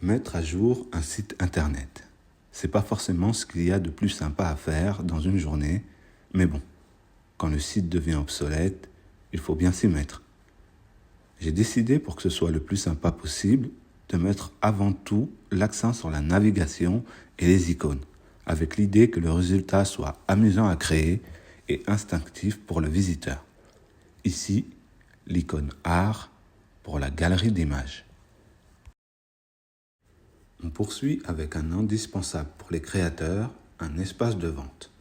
Mettre à jour un site internet. C'est pas forcément ce qu'il y a de plus sympa à faire dans une journée, mais bon, quand le site devient obsolète, il faut bien s'y mettre. J'ai décidé, pour que ce soit le plus sympa possible, de mettre avant tout l'accent sur la navigation et les icônes, avec l'idée que le résultat soit amusant à créer et instinctif pour le visiteur. Ici, l'icône art pour la galerie d'images. On poursuit avec un indispensable pour les créateurs, un espace de vente.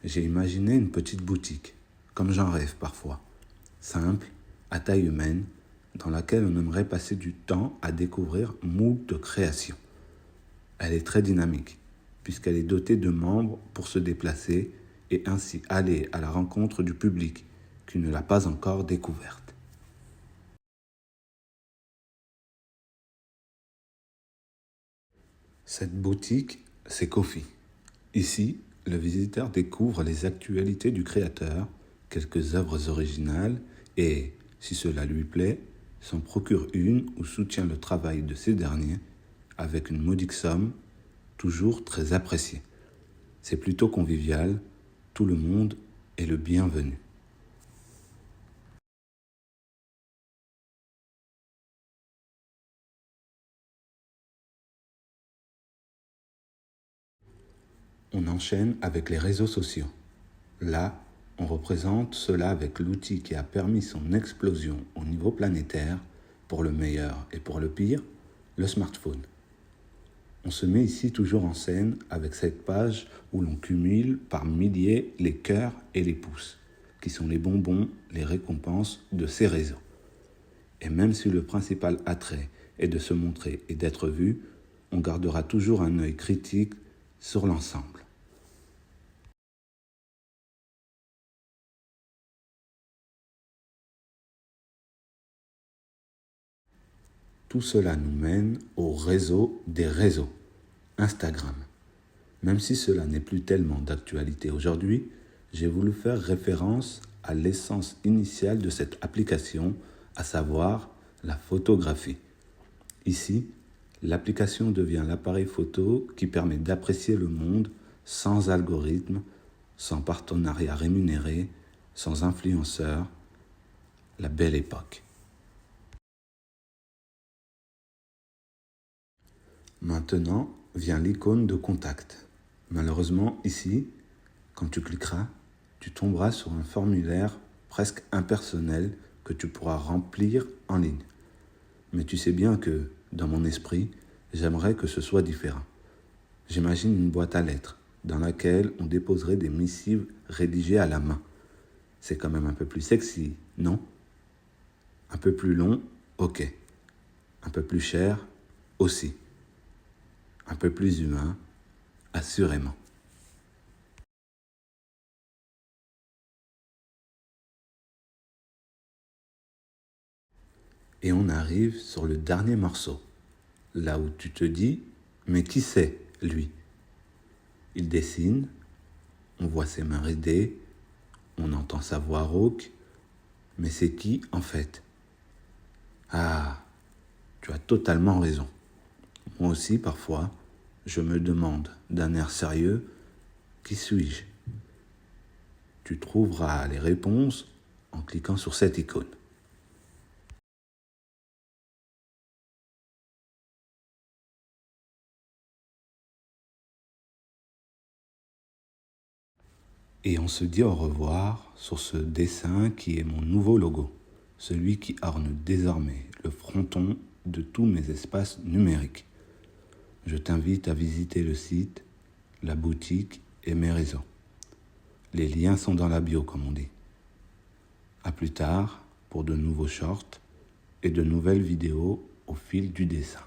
J'ai imaginé une petite boutique, comme j'en rêve parfois, simple, à taille humaine, dans laquelle on aimerait passer du temps à découvrir moult de créations. Elle est très dynamique, puisqu'elle est dotée de membres pour se déplacer et ainsi aller à la rencontre du public qui ne l'a pas encore découverte. Cette boutique, c'est Ko-fi. Ici, le visiteur découvre les actualités du créateur, quelques œuvres originales et, si cela lui plaît, s'en procure une ou soutient le travail de ces derniers avec une modique somme, toujours très appréciée. C'est plutôt convivial, tout le monde est le bienvenu. On enchaîne avec les réseaux sociaux. Là, on représente cela avec l'outil qui a permis son explosion au niveau planétaire, pour le meilleur et pour le pire, le smartphone. On se met ici toujours en scène avec cette page où l'on cumule par milliers les cœurs et les pouces, qui sont les bonbons, les récompenses de ces réseaux. Et même si le principal attrait est de se montrer et d'être vu, on gardera toujours un œil critique sur l'ensemble. Tout cela nous mène au réseau des réseaux, Instagram. Même si cela n'est plus tellement d'actualité aujourd'hui, j'ai voulu faire référence à l'essence initiale de cette application, à savoir la photographie. Ici, l'application devient l'appareil photo qui permet d'apprécier le monde sans algorithme, sans partenariat rémunéré, sans influenceur. La belle époque. Maintenant vient l'icône de contact. Malheureusement, ici, quand tu cliqueras, tu tomberas sur un formulaire presque impersonnel que tu pourras remplir en ligne. Mais tu sais bien que, dans mon esprit, j'aimerais que ce soit différent. J'imagine une boîte à lettres dans laquelle on déposerait des missives rédigées à la main. C'est quand même un peu plus sexy, non? Un peu plus long, ok. Un peu plus cher, aussi. Un peu plus humain, assurément. Et on arrive sur le dernier morceau, là où tu te dis, mais qui c'est, lui? Il dessine, on voit ses mains ridées, on entend sa voix rauque, mais c'est qui en fait? Ah, tu as totalement raison. Moi aussi, parfois, je me demande d'un air sérieux, qui suis-je? Tu trouveras les réponses en cliquant sur cette icône. Et on se dit au revoir sur ce dessin qui est mon nouveau logo, celui qui orne désormais le fronton de tous mes espaces numériques. Je t'invite à visiter le site, la boutique et mes réseaux. Les liens sont dans la bio, comme on dit. À plus tard pour de nouveaux shorts et de nouvelles vidéos au fil du dessin.